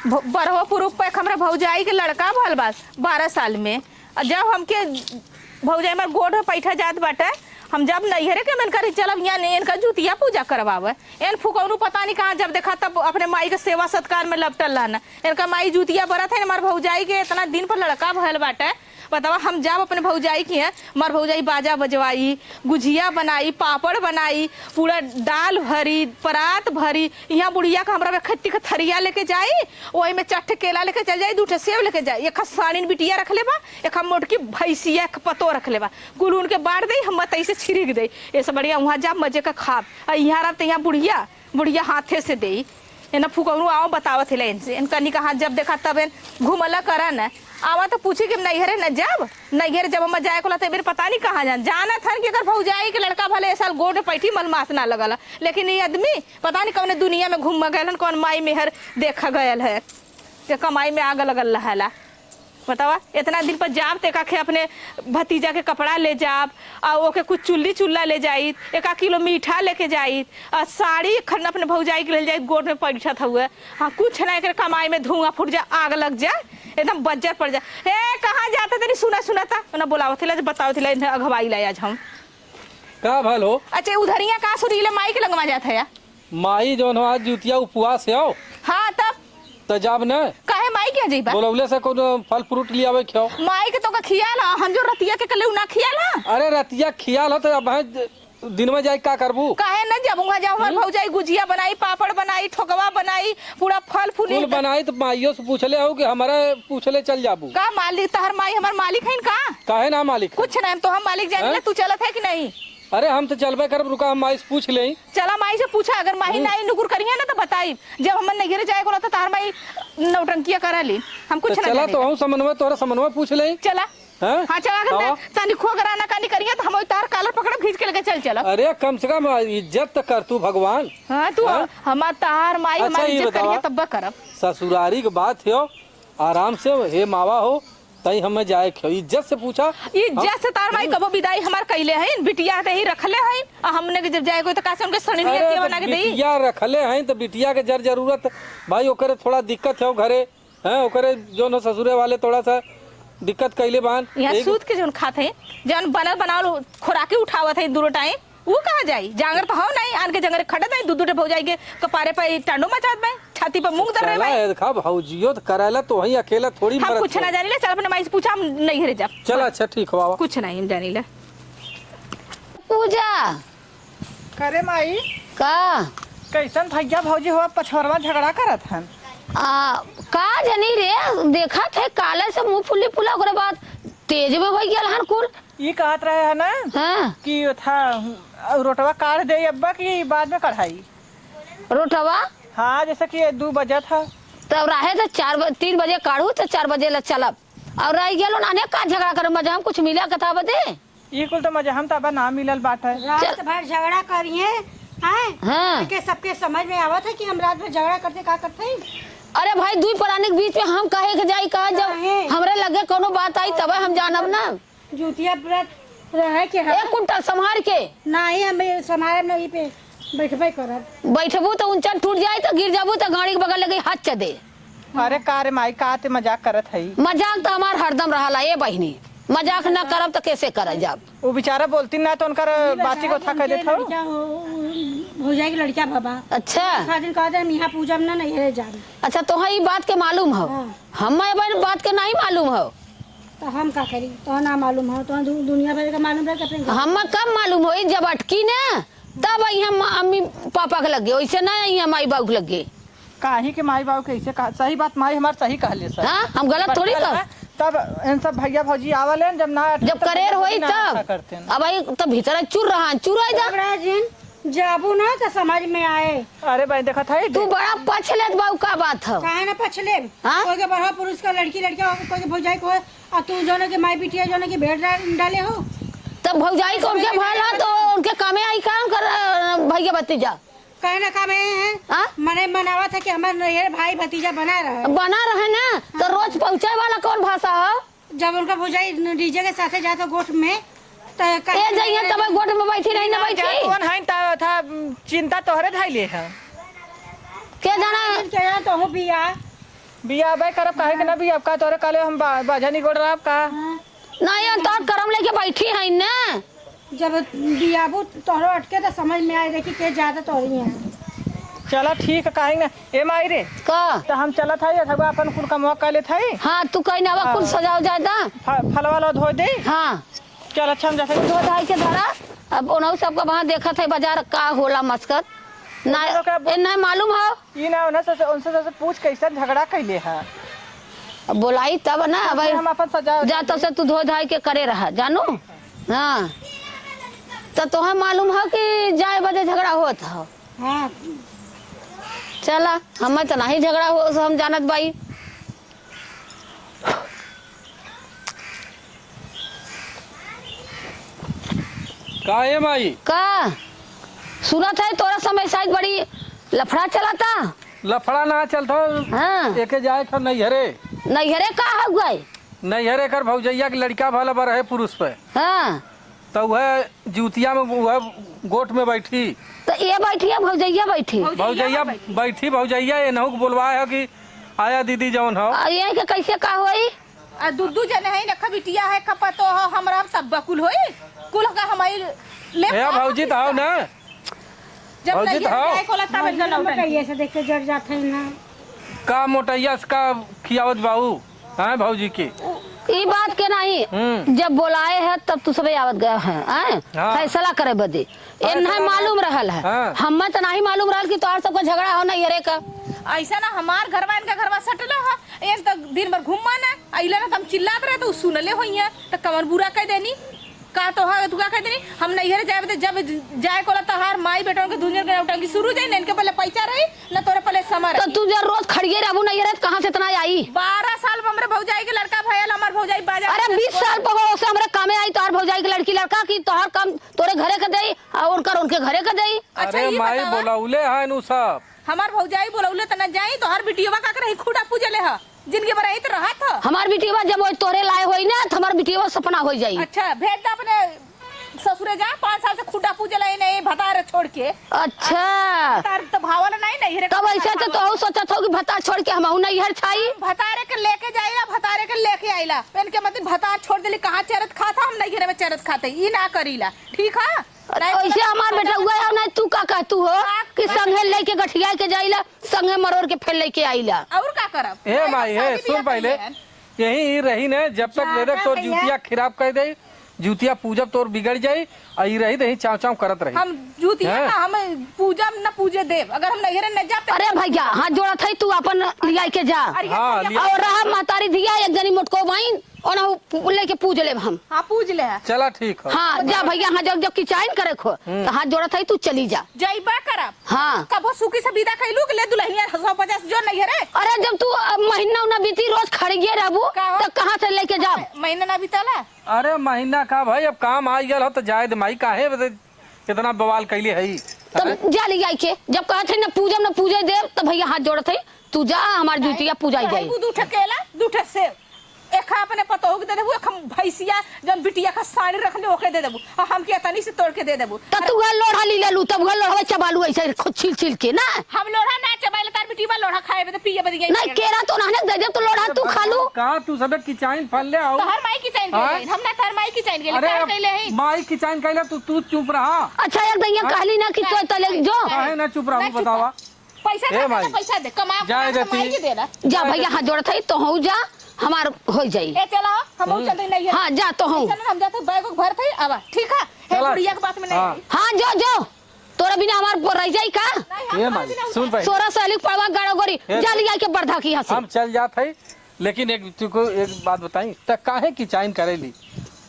बरवा पुरुष पे हमरा भौजाई के लड़का भल बा 12 साल में। जब हमके भौजाई में गोड़ पैठा जात बाटे, हम जब नैहरे के मन करी चलब यहाँ ने इनका जुतिया पूजा करवावे। इन फुकौनू पता नहीं कहाँ जब देखा तब अपने माई के सेवा सत्कार में लपटल रहना। इनका माई जुतिया बरत है हमारे भौजाई के इतना दिन पर लड़का भल बाटे। बतावा हम जब अपने भौजाई की है, हमार भौजाई बाजा बजवाई, गुजिया बनाई, पापड़ बनाई, पूरा दाल भरी, परात भरी। यहाँ बुढ़िया का हमरा खट्टी का थरिया लेके जाई, वही में चट्ठ केला लेके चल जाई, 2 सेब लेके जाई, एक साड़ीन बिटिया रख ले बा, एक मोटकी भैंसिया पतो रख ले बा, गुलून के बांट दई, हम तई से छिड़क दई। ये सब बढ़िया वहाँ जा मजे का खाब। यहाँ रहा तो यहाँ बुढ़िया हाथे से दई। ना फुकौनू आओ बतावत है इनसे, इनका निका हाथ जब देखा तब घूमला करा न आवा तो पूछी कि नैहरे न जब नैहरे जब हम जाए को मेरे पता नहीं कहाँ जाना था कि अगर भौजाई के लड़का भले इस साल गोड़ पैठी मलमास ना लगल, लेकिन ये आदमी पता नहीं कौन दुनिया में घूम गए, कौन माई मेहर देखा गयल है कि कमाई में आग लगल रहा। बतावा इतना दिन पर जाब तो एका अपने भतीजा के कपड़ा ले जाब, और ओके कुछ चुल्ला ले जाई, 1 किलो मीठा लेके जाई, और साड़ी खन अपने भौजाई के ले जाई, गोड़ में पैठत हुए। हाँ कुछ नहीं कर कमाई में धुआं फूट जाए, आग लग जाए, एकदम बज्जर पड़ जाए। ए कहाँ जाता तेरी सुना था ना बोलावत थे बताओ थे अगवाई लाया आज हम का भलो। अच्छा उधरिया कहाँ सुरीले माई के लगवा जाता है माई जो आज जुतिया उपवास है। हाँ तब तो जाब न काहे माई क्या जाइबा बोलौले से कोनो फल फ्रूट लियावे खियो। माई के तो का खियाला, हम जो रतिया के कले ना खियाला। अरे रतिया खियाल हो तो अब दिन में जाए का करबू। काहे न जाऊंगा जाओ हमार भौजाई गुजिया बनाई, पापड़ बनाई, ठोकवा बनाई, पूरा फल फूल बनाई। तो माइयो से पूछले हो कि हमारा पूछले चल जाबू का मालिक तहर माई हमार मालिक है का? काहे ना मालिक कुछ नहीं तो हम मालिक जाने तू चलत है कि नहीं? अरे हम तो चलबे करब, रुका हम माई से पूछ ले। चला माई से पूछा, अगर माई नहीं नुकुर करिए ना तो बताई। जब हम नैहरे जाए को तो तार माई नौटंकिया करा ली, हम कुछ ना चला तो हम समन्वय तोरा समन्वय पूछ ले। चला हाँ चला अगर तनी खो कराना कानी करिए तो हम तार कालर पकड़ खींच के लेके चल। अरे कम से कम इज्जत तो कर तू भगवान। हाँ तू हमार तार माई हमारी इज्जत करिए तब करब। ससुरारी की बात है, आराम से हे मावा हो तई हमें जाए क्यों इज्जत से पूछा। इज्जत से तार माई कबो विदाई हमार कइले हैं, बिटिया ते ही रखले हैं, और हमने के जब जाए कोई तो कासे उनके सणिया के बना के देई। बिटिया रखले हैं तो बिटिया के जरूरत भाई ओकरे थोड़ा दिक्कत है घरे हैं, ओकरे जो न ससुरे वाले थोड़ा सा दिक्कत कइले बान। यहाँ सूत के जोन खाते हैं, जौन बनल बनावल खुराकी उठावत है दूर टाइम, वो कहाँ जाई? जांगर तो हो नहीं, आन के जंगरे खड़े नहीं, दूध भौजाई के कपारे पे टांडो मचात में, छाती पर मूंग दर रहे हैं। देखा भौजियो तो कराला तो वही अकेला थोड़ी हम कुछ ना जानी ले। चल अपने माई से पूछा, हम नहीं हरे जा। चल अच्छा ठीक हो बाबा, कुछ नहीं हम जानी ले। पूजा करे माई का कैसन भैया भौजी हो पछोरवा झगड़ा करत हन। का जनी रे देखा थे काले से मुंह फुली फुला, ओकरे बाद तेज में हो गया हन कुल। ये कहत रहे है ना कि था रोटवा काट दे अब्बा की बाद में कढ़ाई रोटवा। हाँ जैसे कि 2 बजे था तब रहे तो 3 बजे काढ़ू तो 4 बजे ला चलब, और रह गया नाने का झगड़ा करे मजा हम कुछ मिला कथा बदे। ये कुल तो मजा हम तब ना मिलल बात है। रात भर झगड़ा करिए हाँ। के सबके समझ में आवत है कि हम रात भर झगड़ा करते का करते हैं। अरे भाई 2 प्राणी के बीच में हम कहे के जाई कहा, जब हमरे लगे कोनो बात आई तब हम जानब ना। जूतिया व्रत रहे के 1 कुंटल संभार के नहीं हम समारे नहीं पे बैठबे करब। बैठबू तो ऊंचा टूट जाए तो गिर जाबू तो गाड़ी के बगल लगे हाथ च दे। अरे कारे माई का ते मजाक करत है। मजाक तो हमार हरदम रहा ये बहनी, मजाक ना करब तो कैसे कर जाब। वो बेचारा बोलती ना तो उनकर बाती को था कह देत हो। भौजाई की लड़का बाबा। अच्छा दिन कहते हम यहाँ पूजा में नहीं रह जा। अच्छा तो ये बात के मालूम हो, हमें बात के नहीं मालूम हो तो हम का करी? तो ना मालूम हो तो दुनिया भर का मालूम रहे। हम कब मालूम हो? जब अटकी ना तब हम अम्मी पापा के लगे, वैसे ना माई बाबू के लगे। काहे के माई बाबू कैसे सही बात माई हमार सही कहले सर। हाँ हम गलत थोड़ी कर। तब इन सब भैया भौजी आवले जब करेर होई तब अब आई तब भीतर चुर रहा जाबू ना तो समझ में आए। अरे भाई देखा था तू बड़ा पछले बाबू का बात है। काहे ना पछले कोई के बड़ा पुरुष का लड़का कोई के भौजाई को और तू जोने के माई बिटिया जोने के भेड़ डाले हो तब भौजाई को उनके भाई है तो उनके कामे आई काम कर भैया भतीजा काहे ना कामे है। मने मनावा था कि हमारे भाई भतीजा बना रहे ना तो रोज पहुँचे वाला कौन भाषा है? जब उनका भौजाई डीजे के साथे जाता गोठ में तो जाइए तब गोठ में बैठी नहीं ना बैठी कौन है था चिंता तोहरे धैले है के जाना तो हो बिया बिया भाई करब काहे के ना बिया का तोरे काले हम बाजा नहीं गोड़ रहा का नहीं तो करम लेके बैठी है ना। जब बियाबू तोहरो अटके तो समझ में आए देखी के ज्यादा तोरी है। चला ठीक है काहे ना ए माई रे का तो हम चलत है अथवा अपन कुल का मौका ले थाई हाँ तू कहीं ना कुल सजाओ जाता। फल वाला धो दे। हाँ चल अच्छा हम जैसे धो धाई के धरा। अब उन्होंने सबका वहाँ देखा था बाजार का होला मस्कत ना नहीं मालूम है। ये ना उनसे पूछ कैसे झगड़ा कैले है अब बोलाई तब ना भाई हम अपन सजा जाता से तू धो धाई के करे रहा जानो। हाँ तो तुम्हें मालूम है कि जाए बजे झगड़ा होता हो। हाँ चला हमें तो नहीं झगड़ा हो हम जानत भाई। का है माई का सुनत है तोरा समय शायद बड़ी लफड़ा चला था। लफड़ा ना चलता हाँ एके जाए था नैहरे नैहरे का हो गए। नैहरे कर भौजैया के लड़का भला बा रहे पुरुष पे हाँ तो वह जूतिया में वह गोट में बैठी तो ये बैठी है भौजैया बैठी भौजैया बैठी भौजैया ये नहुक बोलवाए हो कि आया दीदी जौन हो ये के कैसे का होई। दुद्दू जन है न बिटिया है कपतो हो हमरा सब बकुल होई कुल का हमारी ले भैया भौजी तो हो ना जब भौजी नहीं तो हो। है कोला तब जन मोटैया से देख के जड़ जाते हैं ना। का मोटैया से का खियावत बाबू हाँ भौजी की ये बात के नहीं जब बोलाए है तब तू सब आवत गया है हाँ। फैसला करे बदे ये नहीं मालूम रहल है। हाँ। हमें तो नहीं मालूम रहल कि तोहार सबका झगड़ा हो नहीं हरे का। ऐसा ना हमार घरवा इनका घरवा सटला है एक तो दिन भर घूमा ना अइला ना हम चिल्लात रहे तो सुनले होई है तो कमर बुरा कह देनी का तो है तू का कह देनी हम नैहरे जाए तो जब जाए कोला तहार माई बेटों के दुनिया के उठांगी शुरू जाए ना इनके पहले पैसा रही ना तोरे पहले समर तो तू जब रोज खड़िए रहबू नहीं हरे कहाँ से इतना आई। 12 साल में हमरे भौजाई के लड़का भयल हमार भौजाई बाजार अरे 20 साल पको से हमरे कामे आई तोहार भौजाई की लड़की लड़का की तोहार काम तोरे घरे के देई और उनकर उनके घरे के देई। अच्छा, अरे ये माई बतावा। बोलौले है नु सब हमार भौजाई बोलौले त न जाई तो हर बिटियोवा का करही खुदा पूजले ह जिनके बराई त रहत ह। हमार बिटिया जब वो तोरे लाए होई ना तो हमार बिटिया सपना हो जाई। अच्छा भेज दे अपने ससुरे जा 5 साल से खुदा पूजले नहीं भतार छोड़ के अच्छा तार तो भावल नहीं नहीं रे तब ऐसे तो तू सोचत हो कि भत्ता छोड़ के हम नहीं हर छाई। भतारे के लेके जाइला भतारे के लेके आइला इनके मतलब भतार छोड़ देली कहां चरत खाता हम नहीं घरे में चरत खाते ई ना करीला ठीक है। ऐसे हमार बेटा हुआ है नहीं तू का कहतू हो कि संगे लेके गठिया के जाइला संगे मरोड़ के फिर लेके आइला। और का करब ए माई है सुन पहले यही रही ने जब तक मेरे तोर जूतिया खराब कर दे जूतिया पूजब तोर बिगड़ जाई आई रही रही चाव चाव करत रही हम जूतिया हैं? ना हम पूजा न पूजे देव अगर हम नैहरे न जाते अरे भैया हाथ जोड़ा था तू अपन लिया के जा हाँ, लिया। और रहा महतारी दिया एक जनी मोटको बाइन और लेके पूज ले हम। हां पूज ले चला ठीक है हाँ जा भैया हाँ जब जब किचाइन करे खो तो हाथ जोड़ा था तू चली जा। जइबा करब हाँ कबो सुखी से विदा कैलू के ले दुल्हनिया 150 जो नहीं है अरे जब तू महीना उना बीती रोज खड़िए रहबू का हो? तो कहाँ से लेके जा। महीना ना बीतला अरे महीना का भाई अब काम आ गया हो तो जाए दे माई काहे इतना बवाल कैले है तब जा लिया के जब कहा थे न पूजे देव तो भैया हाथ जोड़ा थे तू जा हमार जूतिया पूजाई जाई। दूठ केला दूठ से एक अपने पतो हो दे देबू एक हम भैंसिया जब बिटिया का साड़ी रखने ओके दे देबू और हम के तनी से तोड़ के दे देबू तो तू घर लोढ़ा ली ले लू तब घर लोढ़ा चबालू ऐसे खुद छिल छिल के ना। हम लोढ़ा ना चबाइले तार बिटिया लोढ़ा खाए तो पिए बदी गई नहीं केरा तो ना दे दे तो लोढ़ा तू खा लू। कहा तू सब किचाइन फल ले आओ तो हर माई की चैन हाँ? के हम ना तार माई की चैन के अरे लिए कैले है माई किचाइन कैले तू चुप रहा अच्छा एक दैया कहली ना कि तो तले जो काहे ना चुप रहा बतावा पैसा ए दे माई, पैसा दे कमा जाए देती। माई के देला जा भैया हाथ जोड़ा था तो हूँ जा हमार हो जाई। ए चला हम चलते नहीं है हाँ जा तो हूँ चल हम जाते बैग भर थे आवा ठीक है हे चला। बुढ़िया के बात में नहीं हाँ। आई। हाँ जो तोरा बिना हमार रह जाई का नहीं, हम ए कहाँ माई बिना सुन भाई 16 साल पड़वा गाड़ो गोरी ए, जा लिया के बर्धा की हंसी। हम चल जात है लेकिन एक तुको एक बात बताई त काहे किचाइन करेली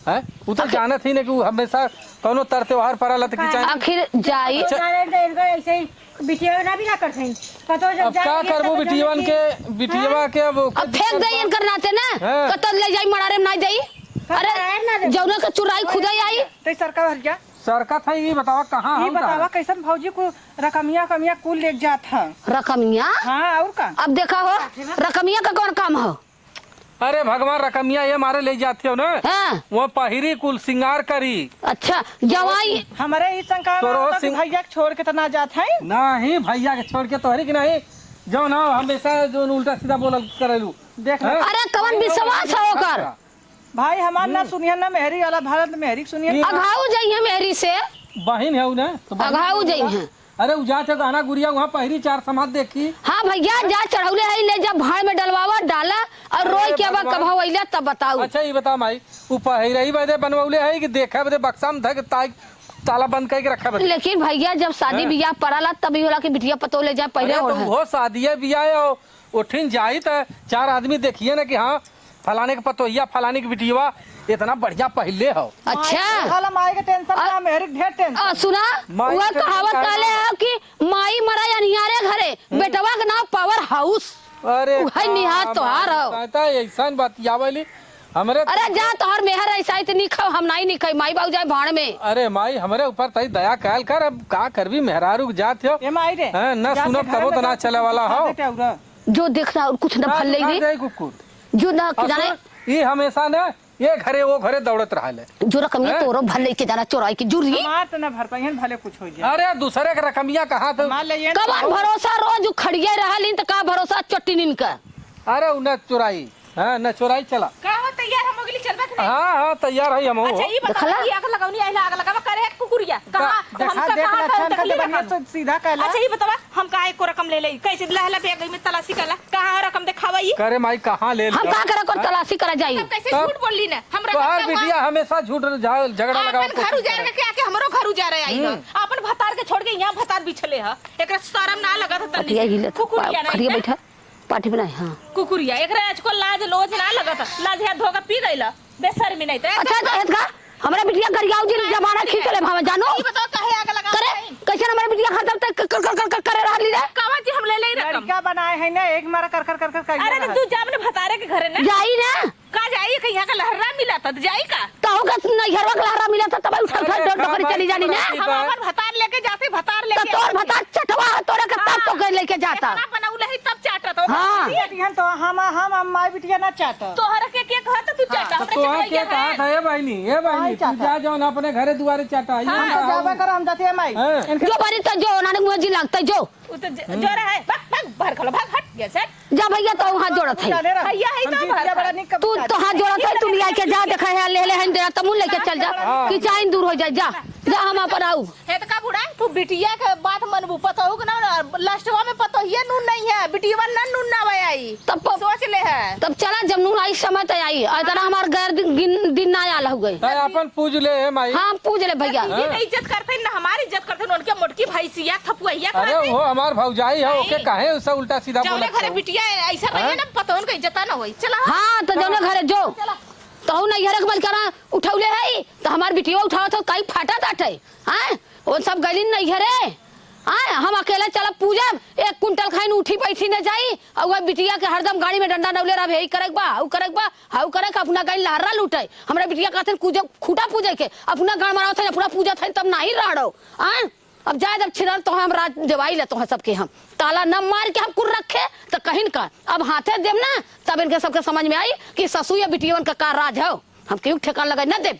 हैं उ तो जानत ही ने कि उ हमेशा कोनो तर त्योहार पर आला त किचाइन आखिर जाई ऐसे ही बिटिया ना भी ना करते हैं कतो जब अब का करबो बिटियवन के बिटियवा के अब अब फेंक दई इनकर नाते ना हाँ। कतल ले जाई मड़ारे में ना जाई। अरे जौना का चुराई खुदाई आई तो सरका भर गया सरकत है ये बतावा कहाँ ये हम बतावा कैसन भौजी को रकमिया कमिया कुल ले जात है। रकमिया। हाँ और का अब देखा हो रकमिया का कौन काम हो। अरे भगवान रकमिया ये मारे ले जाती हो ना हाँ वो पहिरी कुल सिंगार करी अच्छा जवाई हमारे इस शंका तोरो में सिंह- भैया के छोड़ के तो ना जात है। नहीं भैया के छोड़ के तोहरी की नहीं जो ना हमेशा जो उल्टा सीधा बोल करेलू देख ले। हैं? अरे कवन विश्वास है ओकर। भाई हमार ना सुनिए ना मेहरी वाला भारत मेहरी सुनिए। अघाऊ जाइए मेहरी से, बहन है उ ना तो बहिन अघाऊ है। जाइए। अरे उ जा के गहना गुड़िया वहाँ पहरी 4 समाज देखी। हाँ भैया जा चढ़ौले है ले जा भाड़ में डलवावा डाला और रोई के अब भगवान। कभाऊ अइला तब बताऊ। अच्छा ये बता माई उ पहिरही बदे बनवले है कि देखा बदे बक्सा में धक ताला बंद करके रखा बदे। लेकिन भैया जब शादी बियाह पड़ाला तभी होला कि बिटिया पतो ले जा पहले अरे तो ओढ़े। वो शादिया बिया है उठिन जाई त 4 आदमी देखिए ना कि हाँ फलाने के पतोहिया फलाने की बिटिया इतना बढ़िया पहले हो। अच्छा खाला माई के टेंशन ना मेहरी ढेर टेंशन। सुना माई वह के कहावत टेंशन काले है कि माई मरा अनियारे घरे बेटवा के नाम पावर हाउस। अरे उहै निहार तोहार हो। कहता ऐसा बतियावली हमरे अरे जा तोहर मेहर ऐसा ही नहीं खाओ हम नहीं खाई माई बाबू जाए भाड़ में। अरे माई हमरे ऊपर तई दया कैल कर अब का करबी मेहरारू जात हो ये माई रे हैं, ना जाके सुनब घर तबो में तो ना जाके चले वाला हो। देते उरा। जो देखना और कुछ न भल लेगी कुकुर जो ना जाने ये हमेशा ने ये घरे वो घरे दौड़त रहले। जो रकम हैं? तोरो भल लेके जाना चोराई की जुरी। हमार तो ना भर पाई भले कुछ हो जाए। अरे दूसरे के रकमिया कहाँ थे। मान ले ये कवन भरोसा रोज खड़िए रहली त का भरोसा चट्टी का। अरे उन्हें चुराई है न चुराई चला। का हो तैयार हम अगली चलबे कि नहीं? हाँ तैयार है हम अच्छा ये बता देखला? कि आग लगावनी आइला आग लगावा करे कुकुरिया कहां देखा देख लक्षण का तो बढ़िया से सीधा कहला। अच्छा ये बतावा हम काहे को रकम ले ले कैसे लहला पे गई में तलाशी कला कहां रकम दिखावा ये करे माई कहाँ ले हम का करे को तलाशी करा जाई। तब कैसे तब? झूठ बोलली ना हम तो हर रकम बिटिया हमेशा झूठ झगड़ा लगाओ। अपन घर उजाड़ के आके हमरो घर उजाड़े आई ना अपन भतार के छोड़ के यहां भतार बिछले ह एकरा शर्म ना लगत त पटिया हिले कुकुरिया खड़िए नहीं बैठा पार्टी बनाए। हाँ कुकुरिया एकरा आजकल लाज लोज ना लगत लाज है धोका पी गइला बेशर्मी नहीं त अच्छा तो हमरा बिटिया गरियाऊ जी जमाना खींच ले भाव जानो ये बताओ काहे आग लगा करे कैसे हमरा बिटिया खत्म तक करे रहली रे। कावा जी हम ले ले रकम लड़का बनाए है ना एक मारा कर कर कर कर कर अरे तो तू जा अपने भतारे के घरे ना जाई ना का जाई कि यहाँ का लहरा मिला था जाई का तो का नैहरवा के लहरा मिला था तब उठल अरे डर डर चली जानी ना। हम अपन भतार लेके जाते भतार तो लेके तोर भता चटवा तोरे के तब तो लेके जाता। खाना बनाउले ही तब चाटा तो हाँ। बिटिया तो हम माई बिटिया ना चाहता। तोहरा के कहत तू चाटा तो हमरा के कहा था ये बहनी तू जा जाओ ना अपने घरे दुआरे चाटा हम तो जावे कर हम जाते हैं माई। हैं? जो बनी तो जो नाने मुझे जी लगता जो उ तो जोरा है भाग भाग बाहर खलो भाग हट गया सर जा भैया तो वहां जोड़त है जाने रहा। भैया है हम तो बिटिया बाहर बड़ा निक तू तो हाथ जोड़त है तू लिया के जा देखा है ले है तेरा तमु लेके चल जा कि चाइन दूर हो जाए जा जा हम अपन आऊ। है तो का बुढ़ा तू बिटिया के बात मनबू पतो हो ना लास्टवा में पतो ये नून नहीं है बिटिया ना नून ना वे आई तब सोच ले है तब चला जब नून आई समय तय आई इतना हमार गैर दिन ना आल हो गई। तय अपन पूज ले है माई। हाँ पूछ ले भैया ये नहीं इज्जत करते ना हमारी इज्जत करते उनके मोटकी भैंसिया थपुआ अरे वो हमार भौजाई है ओके काहे उससे उल्टा सीधा जौने बोलत घरे हो? बिटिया ऐसा रहे ना पतो उनका इज्जत ना होई चला हाँ तो जौने घरे जो तो नहीं घर के करा उठौले है तो हमार बिटिया उठाओ तो कई फाटा ताटे हैं वो सब गली नहीं घरे आए हम अकेले चला पूजा 1 कुंटल खाइन उठी बैठी न जाई और वह बिटिया के हरदम गाड़ी में डंडा डौले रह हे करक बा हाउ करे अपना गाड़ी लहरा लूटे हमरा बिटिया कहते पूजा खूटा पूजे के अपना गाड़ मारा थे अपना पूजा थे तब नहीं राड़ो आए अब जाए जब छिड़ल तो हम रात जवाई लेते हैं सबके हम ताला न मार के हम कुर रखे तो कहीं का अब हाथे देव ना तब इनके सबके समझ में आई कि ससु या बिटिया का राज है हम क्यों ठेकान लगा न देव।